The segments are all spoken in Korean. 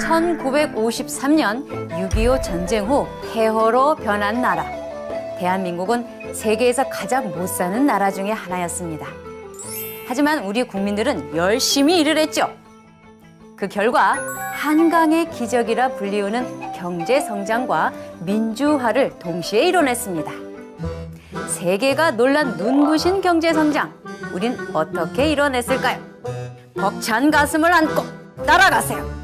1953년 6.25 전쟁 후 폐허로 변한 나라. 대한민국은 세계에서 가장 못 사는 나라 중에 하나였습니다. 하지만 우리 국민들은 열심히 일을 했죠. 그 결과 한강의 기적이라 불리우는 경제 성장과 민주화를 동시에 이뤄냈습니다. 세계가 놀란 눈부신 경제 성장, 우린 어떻게 이뤄냈을까요? 벅찬 가슴을 안고 따라가세요.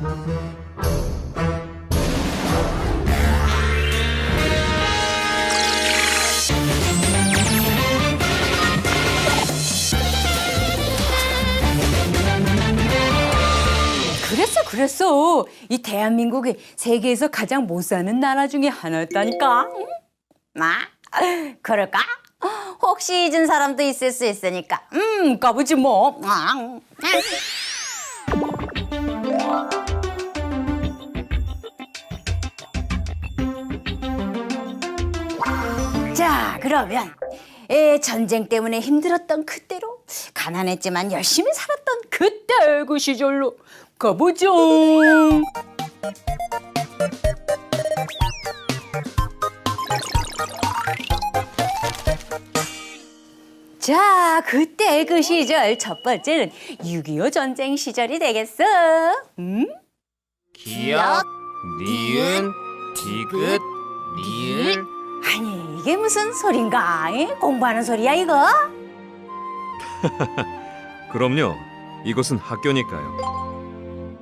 그랬어. 이 대한민국이 세계에서 가장 못 사는 나라 중에 하나였다니까. 그럴까? 혹시 잊은 사람도 있을 수 있으니까. 까보지 뭐. 자, 그러면 전쟁 때문에 힘들었던 그때로, 가난했지만 열심히 살았던 그때 그 시절로 가보죠. 자, 그때 그 시절 첫 번째는 6.25 전쟁 시절이 되겠어. 기역, 니은, 디귿, 리을. 아니, 이게 무슨 소린가? 공부하는 소리야, 이거? 그럼요. 이곳은 학교니까요.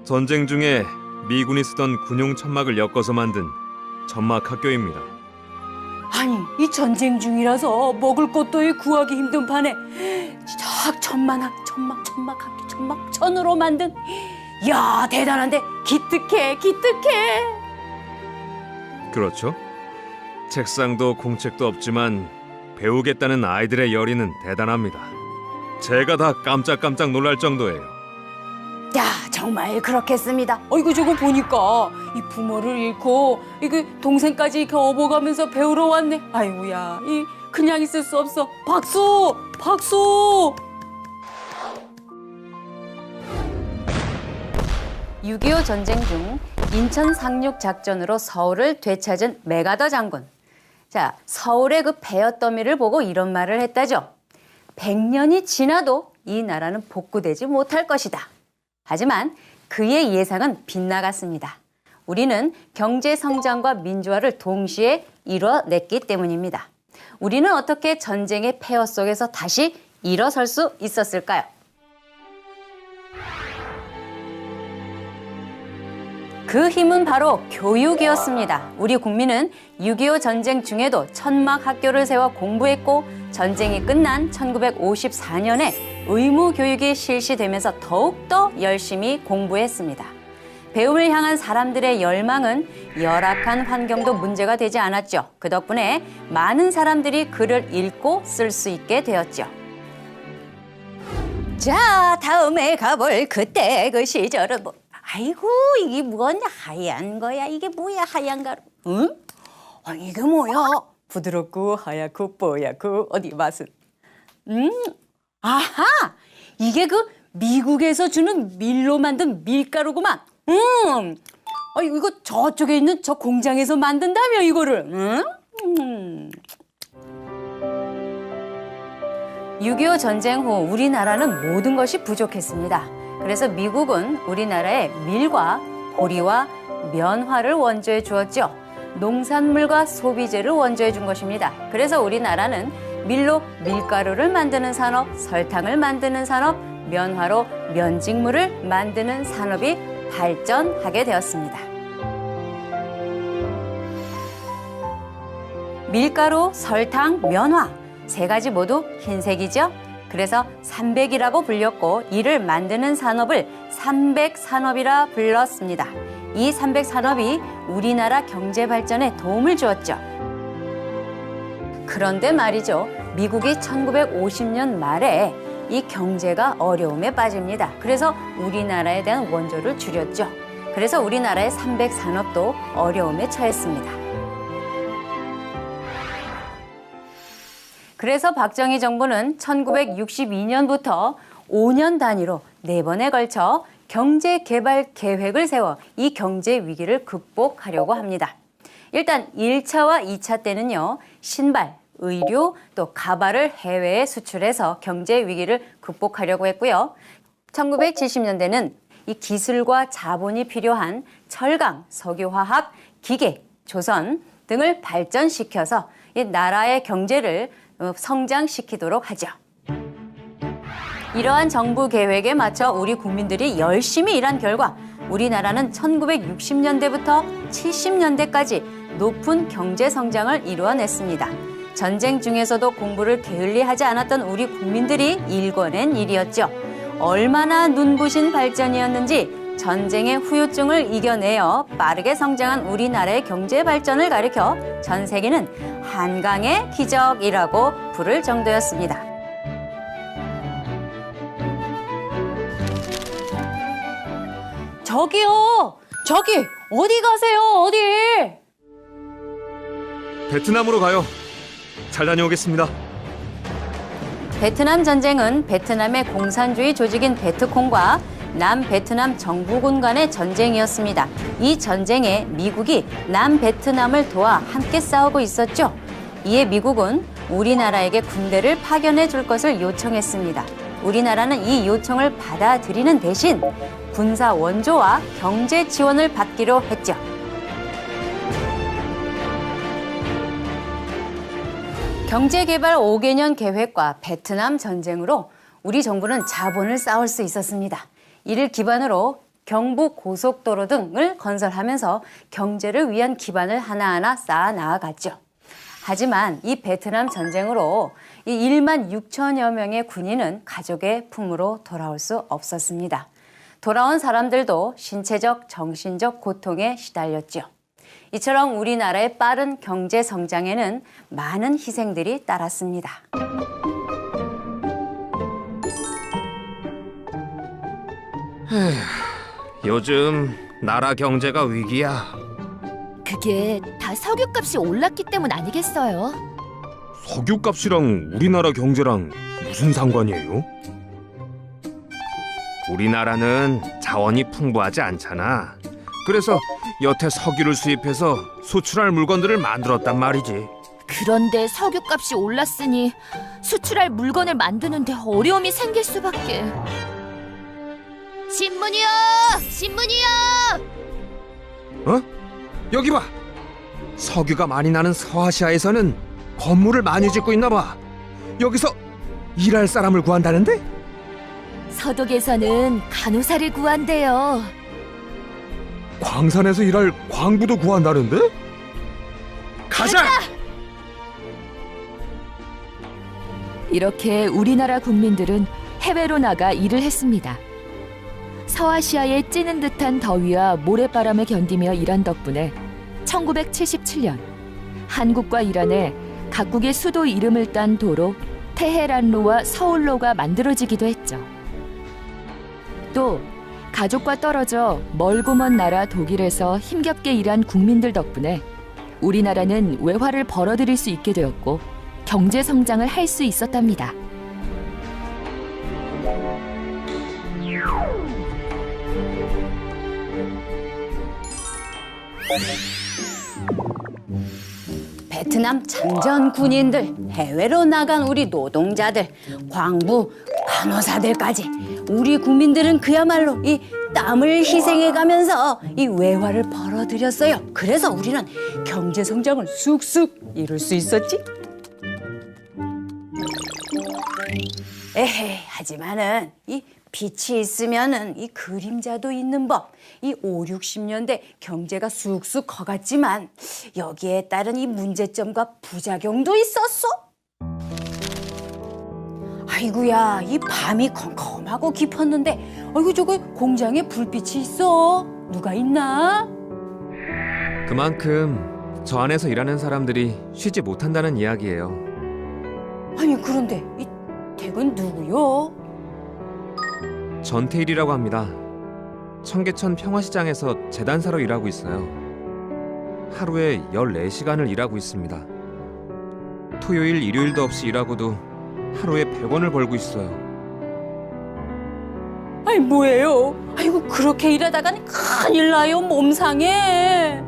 전쟁 중에 미군이 쓰던 군용 천막을 엮어서 만든 천막 학교입니다. 아니, 이 전쟁 중이라서 먹을 것도 구하기 힘든 판에 천막 천으로 만든, 이야, 대단한데 기특해. 그렇죠. 책상도 공책도 없지만 배우겠다는 아이들의 열의는 대단합니다. 제가 다 깜짝깜짝 놀랄 정도예요. 야, 정말 그렇겠습니다. 이거 저거 보니까 이 부모를 잃고 이게 동생까지 업어가면서 배우러 왔네. 아이고야, 이 그냥 있을 수 없어. 박수! 6.25 전쟁 중 인천 상륙 작전으로 서울을 되찾은 메가더 장군. 자, 서울의 그 베어더미를 보고 이런 말을 했다죠. 100년이 지나도 이 나라는 복구되지 못할 것이다. 하지만 그의 예상은 빗나갔습니다. 우리는 경제 성장과 민주화를 동시에 이뤄냈기 때문입니다. 우리는 어떻게 전쟁의 폐허 속에서 다시 일어설 수 있었을까요? 그 힘은 바로 교육이었습니다. 우리 국민은 6.25 전쟁 중에도 천막 학교를 세워 공부했고, 전쟁이 끝난 1954년에 의무 교육이 실시되면서 더욱더 열심히 공부했습니다. 배움을 향한 사람들의 열망은 열악한 환경도 문제가 되지 않았죠. 그 덕분에 많은 사람들이 글을 읽고 쓸 수 있게 되었죠. 자, 다음에 가볼 그때 그 시절은 아이고, 이게 뭐냐, 하얀 거야. 이게 뭐야, 하얀 가루. 응? 이게 뭐야? 부드럽고 하얗고 뽀얗고 어디 맛은? 아하! 이게 그 미국에서 주는 밀로 만든 밀가루구만. 이거 저쪽에 있는 저 공장에서 만든다며, 이거를. 6.25 전쟁 후 우리나라는 모든 것이 부족했습니다. 그래서 미국은 우리나라에 밀과 보리와 면화를 원조해 주었죠. 농산물과 소비재를 원조해 준 것입니다. 그래서 우리나라는 밀로 밀가루를 만드는 산업, 설탕을 만드는 산업, 면화로 면직물을 만드는 산업이 발전하게 되었습니다. 밀가루, 설탕, 면화, 세 가지 모두 흰색이죠. 그래서 삼백이라고 불렸고, 이를 만드는 산업을 삼백산업이라 불렀습니다. 이 삼백산업이 우리나라 경제 발전에 도움을 주었죠. 그런데 말이죠, 미국이 1950년 말에 이 경제가 어려움에 빠집니다. 그래서 우리나라에 대한 원조를 줄였죠. 그래서 우리나라의 삼백산업도 어려움에 처했습니다. 그래서 박정희 정부는 1962년부터 5년 단위로 4번에 걸쳐 경제 개발 계획을 세워 이 경제 위기를 극복하려고 합니다. 일단 1차와 2차 때는요. 신발, 의류, 또 가발을 해외에 수출해서 경제 위기를 극복하려고 했고요. 1970년대는 이 기술과 자본이 필요한 철강, 석유화학, 기계, 조선 등을 발전시켜서 이 나라의 경제를 성장시키도록 하죠. 이러한 정부 계획에 맞춰 우리 국민들이 열심히 일한 결과 우리나라는 1960년대부터 70년대까지 높은 경제 성장을 이루어냈습니다. 전쟁 중에서도 공부를 게을리하지 않았던 우리 국민들이 일궈낸 일이었죠. 얼마나 눈부신 발전이었는지 전쟁의 후유증을 이겨내어 빠르게 성장한 우리나라의 경제 발전을 가리켜 전 세계는 한강의 기적이라고 부를 정도였습니다. 저기요! 저기! 어디 가세요? 어디? 베트남으로 가요. 잘 다녀오겠습니다. 베트남 전쟁은 베트남의 공산주의 조직인 베트콩과 남베트남 정부군 간의 전쟁이었습니다. 이 전쟁에 미국이 남베트남을 도와 함께 싸우고 있었죠. 이에 미국은 우리나라에게 군대를 파견해 줄 것을 요청했습니다. 우리나라는 이 요청을 받아들이는 대신 군사 원조와 경제 지원을 받기로 했죠. 경제개발 5개년 계획과 베트남 전쟁으로 우리 정부는 자본을 쌓을 수 있었습니다. 이를 기반으로 경부 고속도로 등을 건설하면서 경제를 위한 기반을 하나하나 쌓아 나아갔죠. 하지만 이 베트남 전쟁으로 이 1만 6천여 명의 군인은 가족의 품으로 돌아올 수 없었습니다. 돌아온 사람들도 신체적, 정신적 고통에 시달렸죠. 이처럼 우리나라의 빠른 경제 성장에는 많은 희생들이 따랐습니다. 요즘 나라 경제가 위기야. 그게 다 석유값이 올랐기 때문 아니겠어요? 석유값이랑 우리나라 경제랑 무슨 상관이에요? 우리나라는 자원이 풍부하지 않잖아. 그래서 여태 석유를 수입해서 수출할 물건들을 만들었단 말이지. 그런데 석유값이 올랐으니 수출할 물건을 만드는데 어려움이 생길 수밖에. 신문이요! 신문이요! 어? 여기 봐. 석유가 많이 나는 서아시아에서는 건물을 많이 짓고 있나 봐. 여기서 일할 사람을 구한다는데? 서독에서는 간호사를 구한대요. 광산에서 일할 광부도 구한다는데? 가자! 이렇게 우리나라 국민들은 해외로 나가 일을 했습니다. 서아시아의 찌는 듯한 더위와 모래바람을 견디며 일한 덕분에 1977년 한국과 이란에 각국의 수도 이름을 딴 도로 테헤란로와 서울로가 만들어지기도 했죠. 또 가족과 떨어져 멀고 먼 나라 독일에서 힘겹게 일한 국민들 덕분에 우리나라는 외화를 벌어들일 수 있게 되었고 경제 성장을 할 수 있었답니다. 베트남 참전 군인들, 해외로 나간 우리 노동자들, 광부, 간호사들까지 우리 국민들은 그야말로 이 땀을 희생해가면서 이 외화를 벌어들였어요. 그래서 우리는 경제 성장을 쑥쑥 이룰 수 있었지. 에헤이, 하지만은 이 빛이 있으면은 이 그림자도 있는 법. 이 5, 60년대 경제가 쑥쑥 커갔지만 여기에 따른 이 문제점과 부작용도 있었어. 아이고야, 이 밤이 컴컴하고 깊었는데 아이고 저거 공장에 불빛이 있어. 누가 있나? 그만큼 저 안에서 일하는 사람들이 쉬지 못한다는 이야기예요. 아니 그런데 이 댁은 누구요? 전태일이라고 합니다. 청계천 평화시장에서 재단사로 일하고 있어요. 하루에 14시간을 일하고 있습니다. 토요일, 일요일도 없이 일하고도 하루에 100원을 벌고 있어요. 아이 뭐예요? 아이고 그렇게 일하다간 큰일 나요. 몸 상해.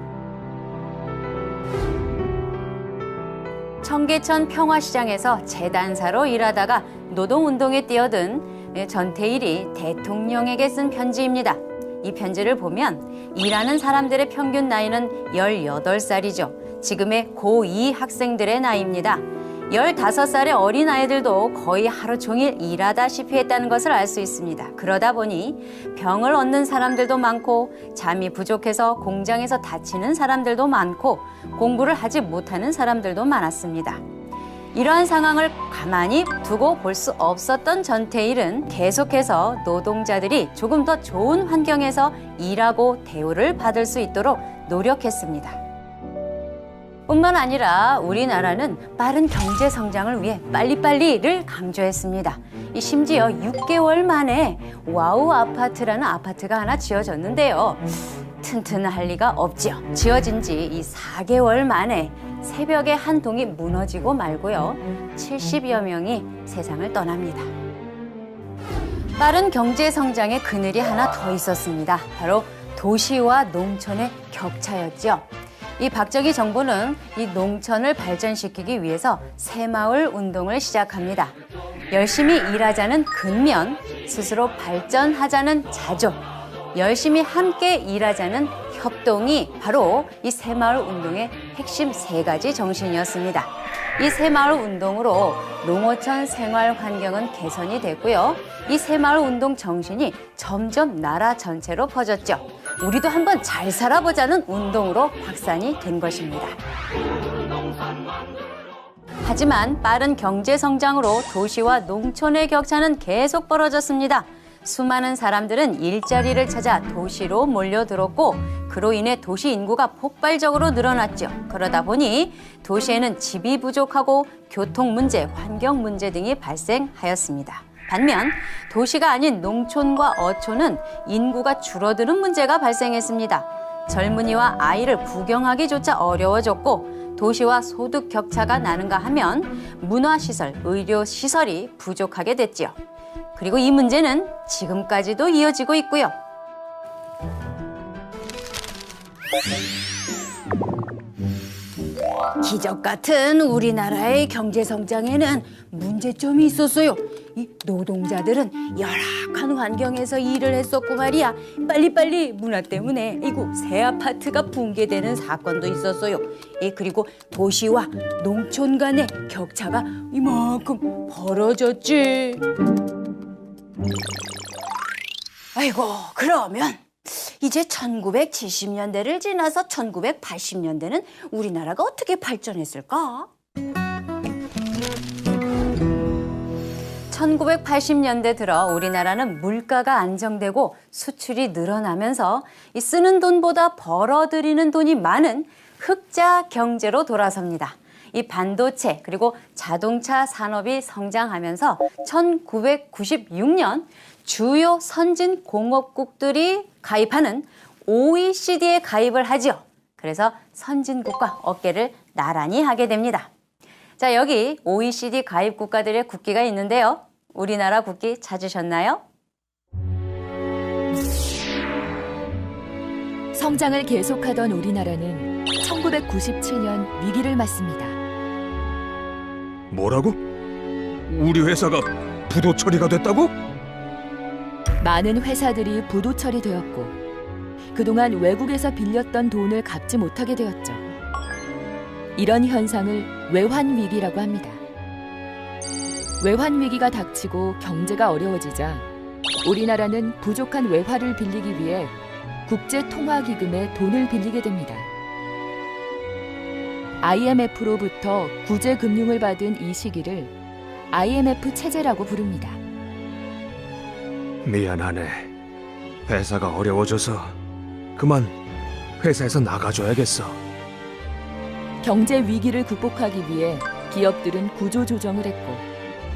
청계천 평화시장에서 재단사로 일하다가 노동운동에 뛰어든 전태일이 대통령에게 쓴 편지입니다. 이 편지를 보면 일하는 사람들의 평균 나이는 18살이죠. 지금의 고2 학생들의 나이입니다. 15살의 어린아이들도 거의 하루 종일 일하다시피 했다는 것을 알 수 있습니다. 그러다 보니 병을 얻는 사람들도 많고 잠이 부족해서 공장에서 다치는 사람들도 많고 공부를 하지 못하는 사람들도 많았습니다. 이러한 상황을 가만히 두고 볼 수 없었던 전태일은 계속해서 노동자들이 조금 더 좋은 환경에서 일하고 대우를 받을 수 있도록 노력했습니다. 뿐만 아니라 우리나라는 빠른 경제 성장을 위해 빨리빨리를 강조했습니다. 심지어 6개월 만에 와우 아파트라는 아파트가 하나 지어졌는데요. 튼튼할 리가 없죠. 지어진 지 이 4개월 만에 새벽에 한 동이 무너지고 말고요. 70여 명이 세상을 떠납니다. 빠른 경제 성장의 그늘이 하나 더 있었습니다. 바로 도시와 농촌의 격차였죠. 이 박정희 정부는 이 농촌을 발전시키기 위해서 새마을 운동을 시작합니다. 열심히 일하자는 근면, 스스로 발전하자는 자조, 열심히 함께 일하자는 협동이 바로 이 새마을 운동의 핵심 3가지 정신이었습니다. 이 새마을 운동으로 농어촌 생활 환경은 개선이 됐고요. 이 새마을 운동 정신이 점점 나라 전체로 퍼졌죠. 우리도 한번 잘 살아보자는 운동으로 확산이 된 것입니다. 하지만 빠른 경제 성장으로 도시와 농촌의 격차는 계속 벌어졌습니다. 수많은 사람들은 일자리를 찾아 도시로 몰려들었고 그로 인해 도시 인구가 폭발적으로 늘어났죠. 그러다 보니 도시에는 집이 부족하고 교통 문제, 환경 문제 등이 발생하였습니다. 반면 도시가 아닌 농촌과 어촌은 인구가 줄어드는 문제가 발생했습니다. 젊은이와 아이를 구경하기조차 어려워졌고 도시와 소득 격차가 나는가 하면 문화시설, 의료시설이 부족하게 됐지요. 그리고 이 문제는 지금까지도 이어지고 있고요. 기적 같은 우리나라의 경제 성장에는 문제점이 있었어요. 이 노동자들은 열악한 환경에서 일을 했었고 말이야. 빨리빨리 문화 때문에 새 아파트가 붕괴되는 사건도 있었어요. 그리고 도시와 농촌 간의 격차가 이만큼 벌어졌지. 아이고, 그러면 이제 1970년대를 지나서 1980년대는 우리나라가 어떻게 발전했을까? 1980년대 들어 우리나라는 물가가 안정되고 수출이 늘어나면서 쓰는 돈보다 벌어들이는 돈이 많은 흑자 경제로 돌아섭니다. 이 반도체 그리고 자동차 산업이 성장하면서 1996년 주요 선진 공업국들이 가입하는 OECD에 가입을 하죠. 그래서 선진국과 어깨를 나란히 하게 됩니다. 자, 여기 OECD 가입 국가들의 국기가 있는데요. 우리나라 국기 찾으셨나요? 성장을 계속하던 우리나라는 1997년 위기를 맞습니다. 뭐라고? 우리 회사가 부도 처리가 됐다고? 많은 회사들이 부도 처리되었고 그동안 외국에서 빌렸던 돈을 갚지 못하게 되었죠. 이런 현상을 외환위기라고 합니다. 외환위기가 닥치고 경제가 어려워지자 우리나라는 부족한 외화를 빌리기 위해 국제통화기금에 돈을 빌리게 됩니다. IMF로부터 구제금융을 받은 이 시기를 IMF 체제라고 부릅니다. 미안하네. 회사가 어려워져서 그만 회사에서 나가줘야겠어. 경제 위기를 극복하기 위해 기업들은 구조조정을 했고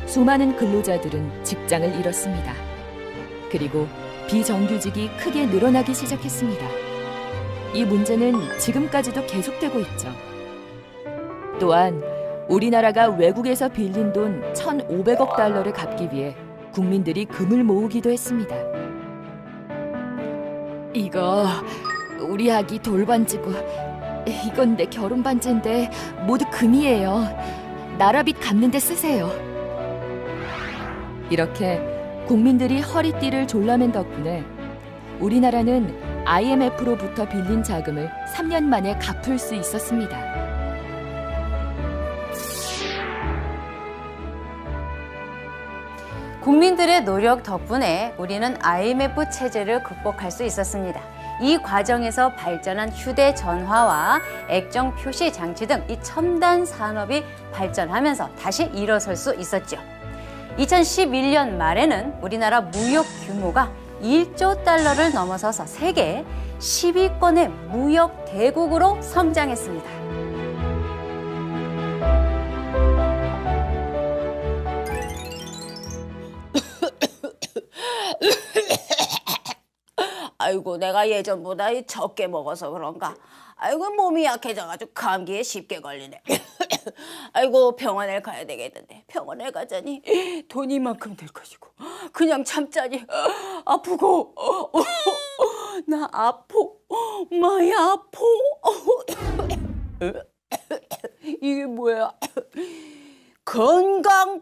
수많은 근로자들은 직장을 잃었습니다. 그리고 비정규직이 크게 늘어나기 시작했습니다. 이 문제는 지금까지도 계속되고 있죠. 또한 우리나라가 외국에서 빌린 돈 1,500억 달러를 갚기 위해 국민들이 금을 모으기도 했습니다. 이거 우리 아기 돌반지고 이건 내 결혼 반지인데 모두 금이에요. 나라빚 갚는 데 쓰세요. 이렇게 국민들이 허리띠를 졸라맨 덕분에 우리나라는 IMF로부터 빌린 자금을 3년 만에 갚을 수 있었습니다. 국민들의 노력 덕분에 우리는 IMF 체제를 극복할 수 있었습니다. 이 과정에서 발전한 휴대전화와 액정 표시 장치 등 이 첨단 산업이 발전하면서 다시 일어설 수 있었죠. 2011년 말에는 우리나라 무역 규모가 1조 달러를 넘어서서 세계 10위권의 무역 대국으로 성장했습니다. 아이고 내가 예전보다 적게 먹어서 그런가. 아이고 몸이 약해져가지고 감기에 쉽게 걸리네. 아이고 병원에 가야 되겠는데 병원에 가자니 돈이 이만큼 들 것이고 그냥 참자니 아프고 나 아포 많이 아포. 이게 뭐야? 건강보험증?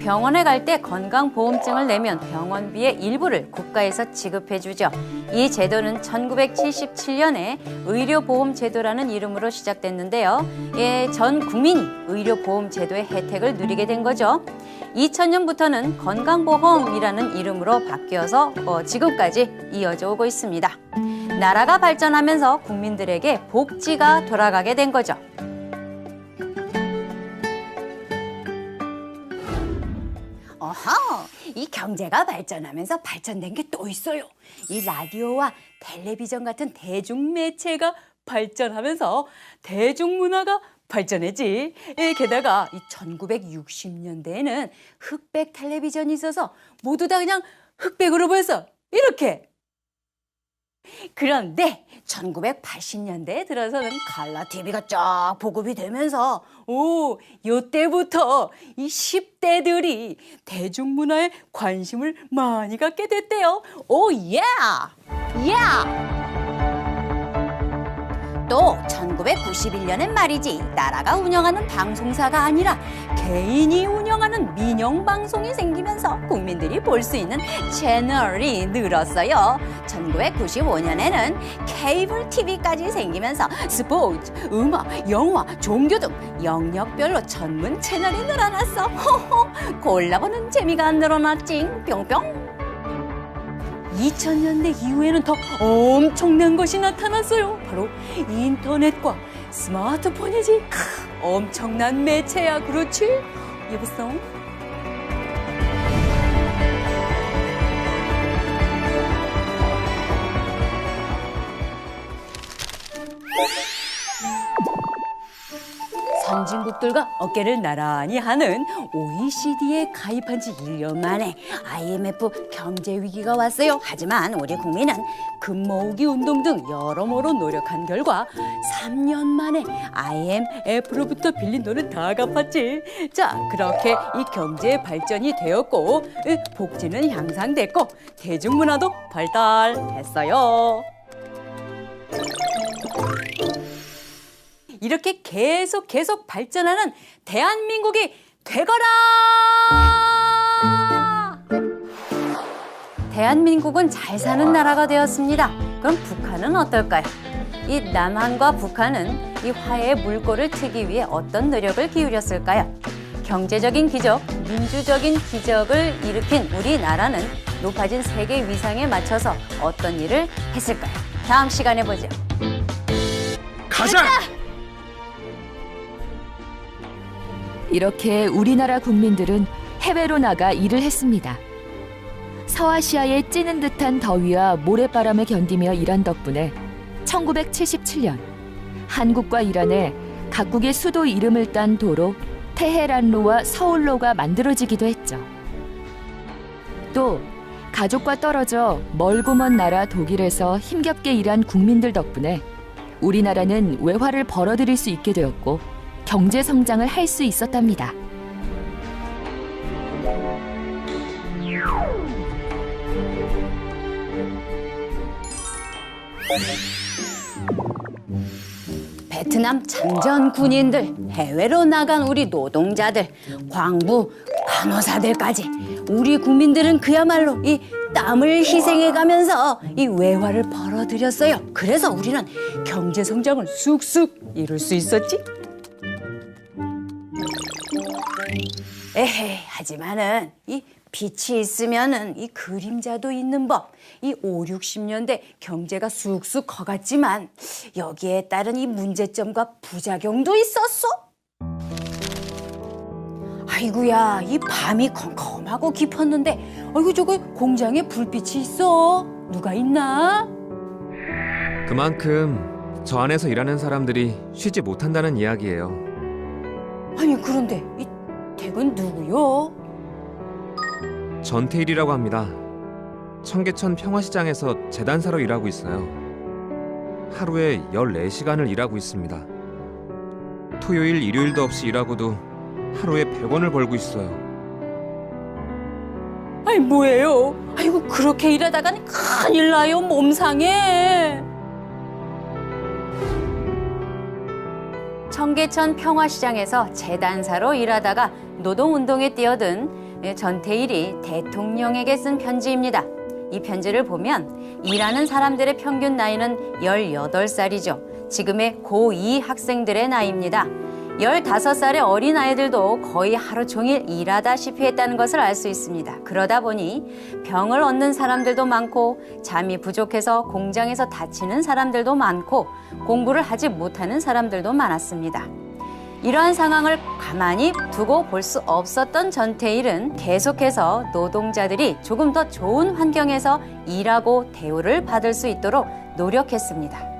병원에 갈 때 건강보험증을 내면 병원비의 일부를 국가에서 지급해주죠. 이 제도는 1977년에 의료보험제도라는 이름으로 시작됐는데요. 전 국민이 의료보험제도의 혜택을 누리게 된 거죠. 2000년부터는 건강보험이라는 이름으로 바뀌어서 지금까지 이어져 오고 있습니다. 나라가 발전하면서 국민들에게 복지가 돌아가게 된 거죠. 어허, 이 경제가 발전하면서 발전된 게 또 있어요. 이 라디오와 텔레비전 같은 대중매체가 발전하면서 대중문화가 발전했지. 게다가 이 1960년대에는 흑백 텔레비전이 있어서 모두 다 그냥 흑백으로 보였어. 이렇게. 그런데 1980년대에 들어서는 칼라 TV가 쫙 보급이 되면서 요때부터 이 10대들이 대중문화에 관심을 많이 갖게 됐대요. 또 1991년엔 말이지 나라가 운영하는 방송사가 아니라 개인이 운영하는 민영방송이 생기면서 국민들이 볼 수 있는 채널이 늘었어요. 1995년에는 케이블 TV까지 생기면서 스포츠, 음악, 영화, 종교 등 영역별로 전문 채널이 늘어났어. 골라보는 재미가 늘어났지. 뿅뿅. 2000년대 이후에는 더 엄청난 것이 나타났어요. 바로 인터넷과 스마트폰이지. 엄청난 매체야. 그렇지? 여보세요? 선진국들과 어깨를 나란히 하는 OECD에 가입한 지 1년 만에 IMF 경제 위기가 왔어요. 하지만 우리 국민은 금 모으기 운동 등 여러모로 노력한 결과 3년 만에 IMF로부터 빌린 돈을 다 갚았지. 자, 그렇게 이 경제 발전이 되었고 복지는 향상됐고 대중문화도 발달했어요. 이렇게 계속 발전하는 대한민국이 되거라! 대한민국은 잘 사는 나라가 되었습니다. 그럼 북한은 어떨까요? 이 남한과 북한은 이 화해의 물꼬를 트기 위해 어떤 노력을 기울였을까요? 경제적인 기적, 민주적인 기적을 일으킨 우리나라는 높아진 세계 위상에 맞춰서 어떤 일을 했을까요? 다음 시간에 보죠. 가자! 이렇게 우리나라 국민들은 해외로 나가 일을 했습니다. 서아시아의 찌는 듯한 더위와 모래바람을 견디며 일한 덕분에 1977년 한국과 이란에 각국의 수도 이름을 딴 도로 테헤란로와 서울로가 만들어지기도 했죠. 또 가족과 떨어져 멀고 먼 나라 독일에서 힘겹게 일한 국민들 덕분에 우리나라는 외화를 벌어들일 수 있게 되었고 경제 성장을 할 수 있었답니다. 베트남 참전 군인들, 해외로 나간 우리 노동자들, 광부, 간호사들까지 우리 국민들은 그야말로 이 땀을 희생해가면서 이 외화를 벌어들였어요. 그래서 우리는 경제 성장을 쑥쑥 이룰 수 있었지. 에헤이, 하지만은 이 빛이 있으면은 이 그림자도 있는 법. 이 5, 60년대 경제가 쑥쑥 커갔지만 여기에 따른 이 문제점과 부작용도 있었어. 아이고야, 이 밤이 컴컴하고 깊었는데 아이고 저거 공장에 불빛이 있어. 누가 있나? 그만큼 저 안에서 일하는 사람들이 쉬지 못한다는 이야기예요. 아니 그런데 이 댁은 누구요? 전태일이라고 합니다. 청계천 평화시장에서 재단사로 일하고 있어요. 하루에 14시간을 일하고 있습니다. 토요일, 일요일도 없이 일하고도 하루에 100원을 벌고 있어요. 아니 뭐예요? 아이고 그렇게 일하다가는 큰일 나요. 몸 상해. 청계천 평화시장에서 재단사로 일하다가 노동운동에 뛰어든 전태일이 대통령에게 쓴 편지입니다. 이 편지를 보면 일하는 사람들의 평균 나이는 18살이죠. 지금의 고2 학생들의 나이입니다. 15살의 어린아이들도 거의 하루 종일 일하다시피 했다는 것을 알 수 있습니다. 그러다 보니 병을 얻는 사람들도 많고 잠이 부족해서 공장에서 다치는 사람들도 많고 공부를 하지 못하는 사람들도 많았습니다. 이러한 상황을 가만히 두고 볼 수 없었던 전태일은 계속해서 노동자들이 조금 더 좋은 환경에서 일하고 대우를 받을 수 있도록 노력했습니다.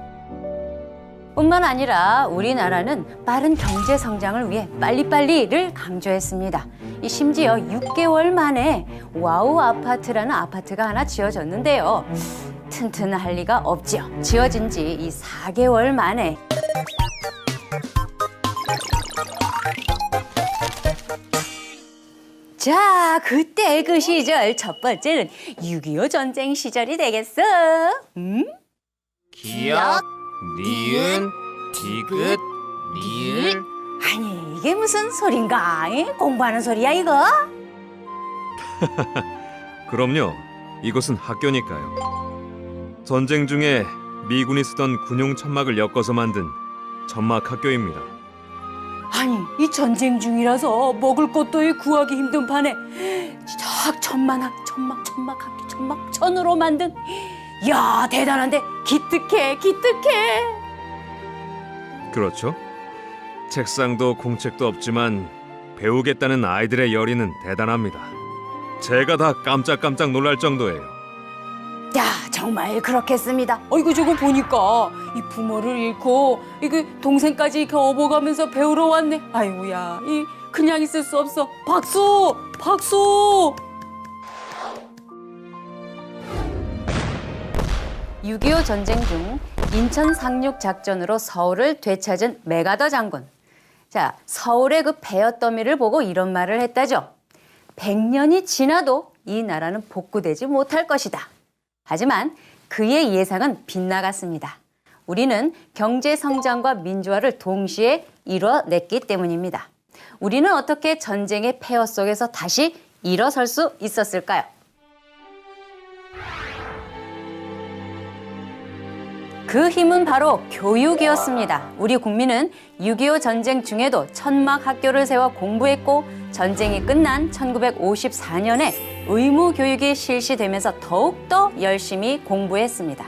뿐만 아니라 우리나라는 빠른 경제 성장을 위해 빨리빨리를 강조했습니다. 심지어 6개월 만에 와우 아파트라는 아파트가 하나 지어졌는데요. 튼튼할 리가 없지요. 지어진 지 이 4개월 만에 자, 그때 그 시절 첫 번째는 6.25 전쟁 시절이 되겠어. 기역, 니은, 디귿, 리을. 아니 이게 무슨 소린가? 공부하는 소리야 이거? 그럼요. 이곳은 학교니까요. 전쟁 중에 미군이 쓰던 군용 천막을 엮어서 만든 천막 학교입니다. 아니 이 전쟁 중이라서 먹을 것도 구하기 힘든 판에 천막 학교 천막천으로 만든. 야 대단한데 기특해. 그렇죠. 책상도 공책도 없지만 배우겠다는 아이들의 열의는 대단합니다. 제가 다 깜짝깜짝 놀랄 정도예요. 야 정말 그렇겠습니다. 어이구 저거 보니까 이 부모를 잃고 이그 동생까지 이렇게 업어가면서 배우러 왔네. 아이고야 이 그냥 있을 수 없어. 박수. 6.25 전쟁 중 인천 상륙 작전으로 서울을 되찾은 메가더 장군. 자, 서울의 그 베어더미를 보고 이런 말을 했다죠. 100년이 지나도 이 나라는 복구되지 못할 것이다. 하지만 그의 예상은 빗나갔습니다. 우리는 경제 성장과 민주화를 동시에 이뤄냈기 때문입니다. 우리는 어떻게 전쟁의 폐허 속에서 다시 일어설 수 있었을까요? 그 힘은 바로 교육이었습니다. 우리 국민은 6.25 전쟁 중에도 천막 학교를 세워 공부했고 전쟁이 끝난 1954년에 의무 교육이 실시되면서 더욱더 열심히 공부했습니다.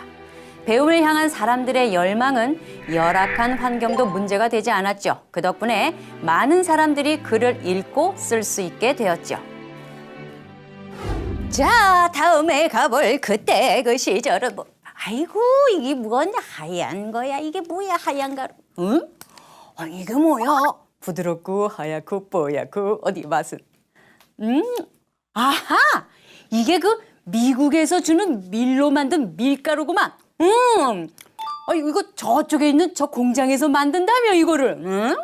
배움을 향한 사람들의 열망은 열악한 환경도 문제가 되지 않았죠. 그 덕분에 많은 사람들이 글을 읽고 쓸 수 있게 되었죠. 자 다음에 가볼 그때 그 시절은 뭐. 아이고 이게 뭐냐 하얀 거야. 이게 뭐야 하얀 가루. 응? 아니 이게 뭐야? 부드럽고 하얗고 뽀얗고 어디 맛은? 아하 이게 그 미국에서 주는 밀로 만든 밀가루구만. 이거 저쪽에 있는 저 공장에서 만든다며 이거를.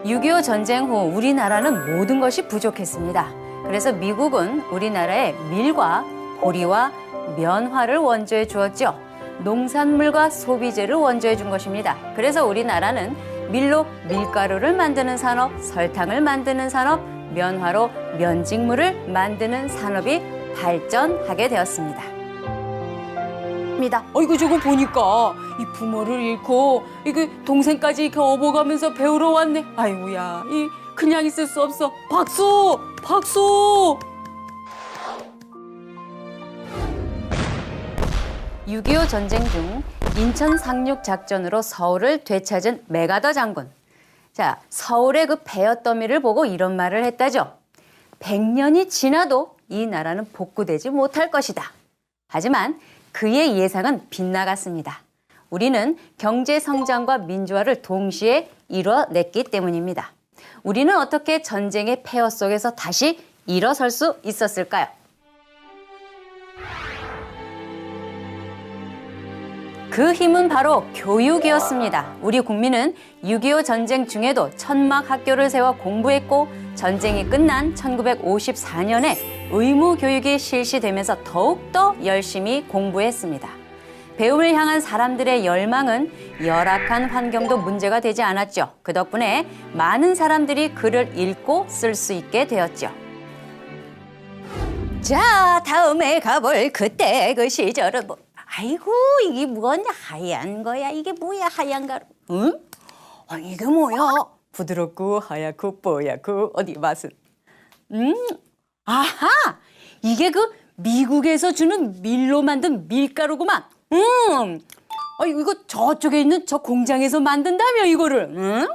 6.25 전쟁 후 우리나라는 모든 것이 부족했습니다. 그래서 미국은 우리나라에 밀과 보리와 면화를 원조해 주었죠. 농산물과 소비재를 원조해 준 것입니다. 그래서 우리나라는 밀로 밀가루를 만드는 산업, 설탕을 만드는 산업, 면화로 면직물을 만드는 산업이 발전하게 되었습니다. 어이구 저거 보니까 이 부모를 잃고 이그 동생까지 이렇게 업어가면서 배우러 왔네. 아이고야, 이 그냥 있을 수 없어. 박수, 박수. 6.25 전쟁 중 인천 상륙 작전으로 서울을 되찾은 메가더 장군. 자, 서울의 그 베어더미를 보고 이런 말을 했다죠. 100년이 지나도 이 나라는 복구되지 못할 것이다. 하지만 그의 예상은 빗나갔습니다. 우리는 경제 성장과 민주화를 동시에 이뤄냈기 때문입니다. 우리는 어떻게 전쟁의 폐허 속에서 다시 일어설 수 있었을까요? 그 힘은 바로 교육이었습니다. 우리 국민은 6.25 전쟁 중에도 천막 학교를 세워 공부했고 전쟁이 끝난 1954년에 의무 교육이 실시되면서 더욱더 열심히 공부했습니다. 배움을 향한 사람들의 열망은 열악한 환경도 문제가 되지 않았죠. 그 덕분에 많은 사람들이 글을 읽고 쓸 수 있게 되었죠. 자, 다음에 가볼 그때 그 시절은 뭐. 아이고, 이게 뭐냐, 하얀 거야. 이게 뭐야, 하얀 가루. 응? 이게 뭐야? 부드럽고 하얗고 뽀얗고 어디 맛은? 아하, 이게 그 미국에서 주는 밀로 만든 밀가루구만. 이거 저쪽에 있는 저 공장에서 만든다며 이거를.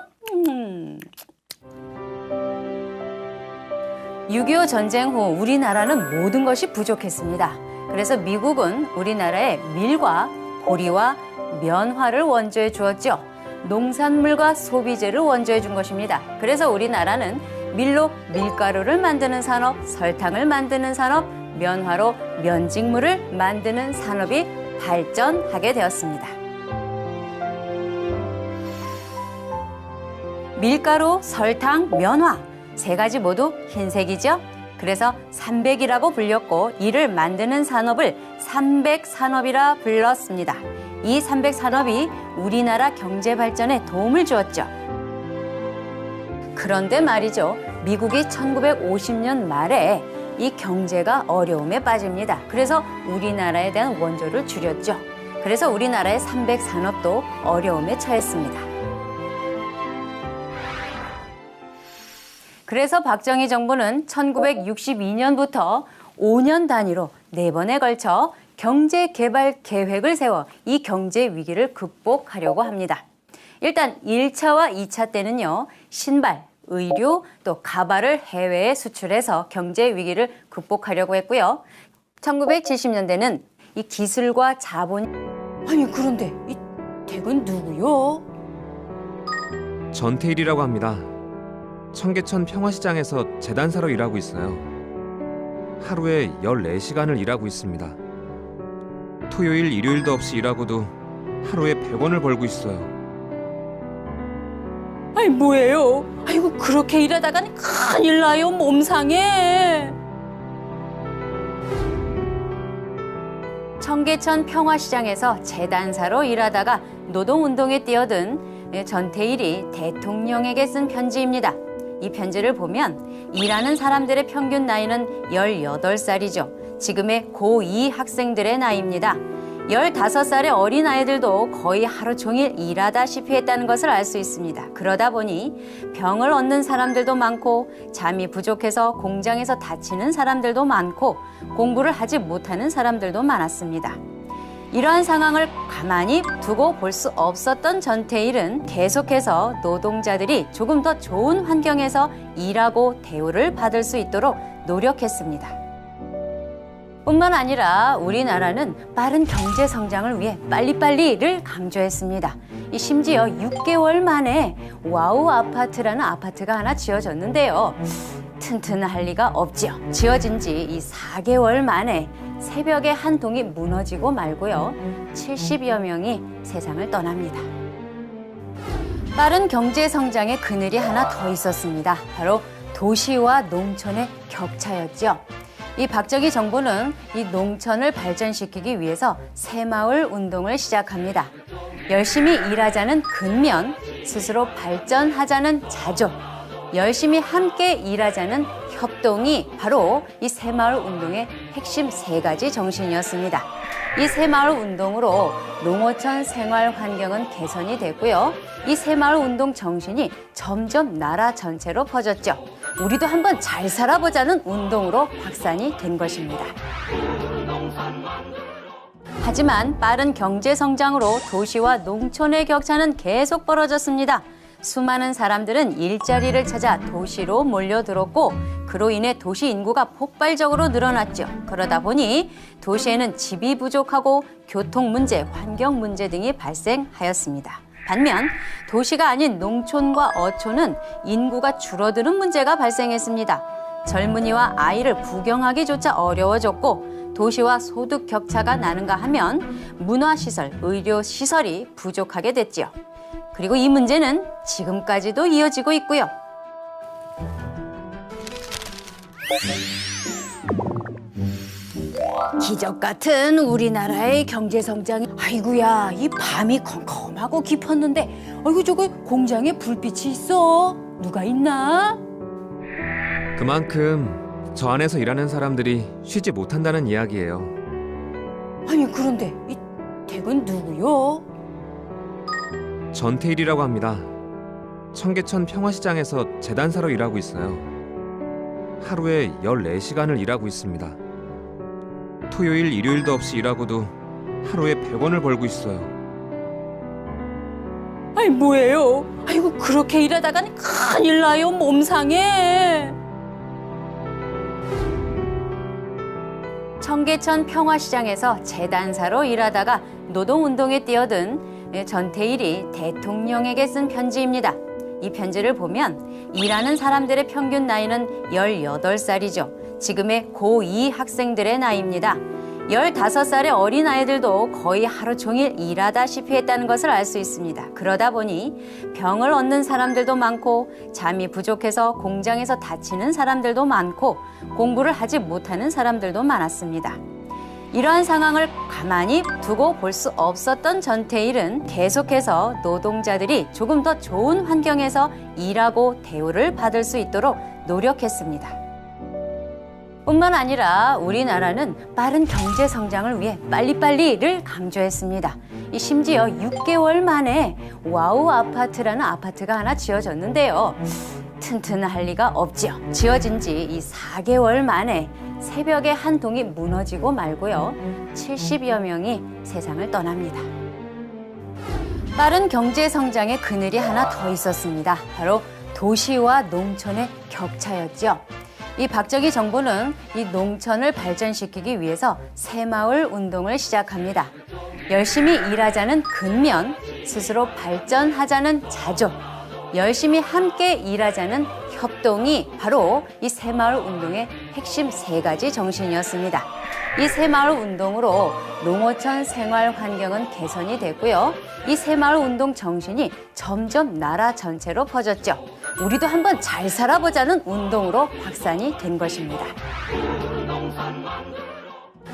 6.25 전쟁 후 우리나라는 모든 것이 부족했습니다. 그래서 미국은 우리나라에 밀과 보리와 면화를 원조해 주었죠. 농산물과 소비재를 원조해 준 것입니다. 그래서 우리나라는 밀로 밀가루를 만드는 산업, 설탕을 만드는 산업, 면화로 면직물을 만드는 산업이 발전하게 되었습니다. 밀가루, 설탕, 면화 세 가지 모두 흰색이죠. 그래서 삼백이라고 불렸고 이를 만드는 산업을 삼백산업이라 불렀습니다. 이 삼백산업이 우리나라 경제 발전에 도움을 주었죠. 그런데 말이죠. 미국이 1950년 말에 이 경제가 어려움에 빠집니다. 그래서 우리나라에 대한 원조를 줄였죠. 그래서 우리나라의 삼백산업도 어려움에 처했습니다. 그래서 박정희 정부는 1962년부터 5년 단위로 4번에 걸쳐 경제개발 계획을 세워 이 경제 위기를 극복하려고 합니다. 일단 1차와 2차 때는요, 신발, 의류, 또 가발을 해외에 수출해서 경제 위기를 극복하려고 했고요. 1970년대는 이 기술과 자본... 아니, 그런데 이 댁은 누구요? 전태일이라고 합니다. 청계천 평화시장에서 재단사로 일하고 있어요. 하루에 14시간을 일하고 있습니다. 토요일, 일요일도 없이 일하고도 하루에 100원을 벌고 있어요. 아니, 뭐예요? 아이고, 그렇게 일하다가는 큰일 나요. 몸 상해. 청계천 평화시장에서 재단사로 일하다가 노동운동에 뛰어든 전태일이 대통령에게 쓴 편지입니다. 이 편지를 보면 일하는 사람들의 평균 나이는 18살이죠. 지금의 고2 학생들의 나이입니다. 15살의 어린아이들도 거의 하루 종일 일하다시피 했다는 것을 알 수 있습니다. 그러다 보니 병을 얻는 사람들도 많고 잠이 부족해서 공장에서 다치는 사람들도 많고 공부를 하지 못하는 사람들도 많았습니다. 이러한 상황을 가만히 두고 볼 수 없었던 전태일은 계속해서 노동자들이 조금 더 좋은 환경에서 일하고 대우를 받을 수 있도록 노력했습니다. 뿐만 아니라 우리나라는 빠른 경제 성장을 위해 빨리빨리를 강조했습니다. 심지어 6개월 만에 와우 아파트라는 아파트가 하나 지어졌는데요. 튼튼할 리가 없지요. 지어진 지 이 4개월 만에 새벽에 한 동이 무너지고 말고요. 70여 명이 세상을 떠납니다. 빠른 경제 성장의 그늘이 하나 더 있었습니다. 바로 도시와 농촌의 격차였죠. 이 박정희 정부는 이 농촌을 발전시키기 위해서 새마을 운동을 시작합니다. 열심히 일하자는 근면, 스스로 발전하자는 자조, 열심히 함께 일하자는 협동이 바로 이 새마을 운동의 핵심 3가지 정신이었습니다. 이 새마을 운동으로 농어촌 생활 환경은 개선이 됐고요. 이 새마을 운동 정신이 점점 나라 전체로 퍼졌죠. 우리도 한번 잘 살아보자는 운동으로 확산이 된 것입니다. 하지만 빠른 경제 성장으로 도시와 농촌의 격차는 계속 벌어졌습니다. 수많은 사람들은 일자리를 찾아 도시로 몰려들었고 그로 인해 도시 인구가 폭발적으로 늘어났죠. 그러다 보니 도시에는 집이 부족하고 교통 문제, 환경 문제 등이 발생하였습니다. 반면 도시가 아닌 농촌과 어촌은 인구가 줄어드는 문제가 발생했습니다. 젊은이와 아이를 구경하기조차 어려워졌고 도시와 소득 격차가 나는가 하면 문화시설, 의료시설이 부족하게 됐지요. 그리고 이 문제는 지금까지도 이어지고 있고요. 기적 같은 우리나라의 경제 성장이 아이고야 이 밤이 컴컴하고 깊었는데 아이고 저거 공장에 불빛이 있어. 누가 있나? 그만큼 저 안에서 일하는 사람들이 쉬지 못한다는 이야기예요. 아니 그런데 이 댁은 누구요? 전태일이라고 합니다. 청계천 평화시장에서 재단사로 일하고 있어요. 하루에 14시간을 일하고 있습니다. 토요일, 일요일도 없이 일하고도 하루에 100원을 벌고 있어요. 아니 뭐예요? 아이고 그렇게 일하다가는 큰일 나요. 몸 상해. 청계천 평화시장에서 재단사로 일하다가 노동운동에 뛰어든 전태일이 대통령에게 쓴 편지입니다. 이 편지를 보면 일하는 사람들의 평균 나이는 18살이죠. 지금의 고2 학생들의 나이입니다. 15살의 어린아이들도 거의 하루 종일 일하다시피 했다는 것을 알 수 있습니다. 그러다 보니 병을 얻는 사람들도 많고 잠이 부족해서 공장에서 다치는 사람들도 많고 공부를 하지 못하는 사람들도 많았습니다. 이러한 상황을 가만히 두고 볼 수 없었던 전태일은 계속해서 노동자들이 조금 더 좋은 환경에서 일하고 대우를 받을 수 있도록 노력했습니다. 뿐만 아니라 우리나라는 빠른 경제 성장을 위해 빨리빨리를 강조했습니다. 심지어 6개월 만에 와우 아파트라는 아파트가 하나 지어졌는데요. 튼튼할 리가 없지요. 지어진 지 이 4개월 만에 새벽에 한 동이 무너지고 말고요. 70여 명이 세상을 떠납니다. 빠른 경제 성장의 그늘이 하나 더 있었습니다. 바로 도시와 농촌의 격차였죠. 이 박정희 정부는 이 농촌을 발전시키기 위해서 새마을 운동을 시작합니다. 열심히 일하자는 근면, 스스로 발전하자는 자조, 열심히 함께 일하자는 협동이 바로 이 새마을 운동의 핵심 3가지 정신이었습니다. 이 새마을 운동으로 농어촌 생활 환경은 개선이 됐고요. 이 새마을 운동 정신이 점점 나라 전체로 퍼졌죠. 우리도 한번 잘 살아보자는 운동으로 확산이 된 것입니다.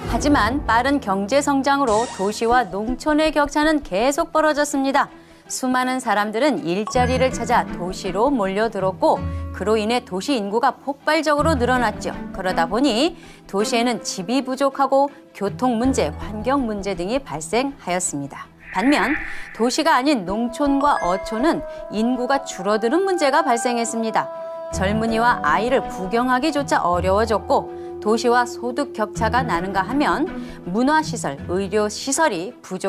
하지만 빠른 경제 성장으로 도시와 농촌의 격차는 계속 벌어졌습니다. 수많은 사람들은 일자리를 찾아 도시로 몰려들었고 그로 인해 도시 인구가 폭발적으로 늘어났죠. 그러다 보니 도시에는 집이 부족하고 교통 문제, 환경 문제 등이 발생하였습니다. 반면 도시가 아닌 농촌과 어촌은 인구가 줄어드는 문제가 발생했습니다. 젊은이와 아이를 구경하기조차 어려워졌고 도시와 소득 격차가 나는가 하면 문화시설, 의료시설이 부족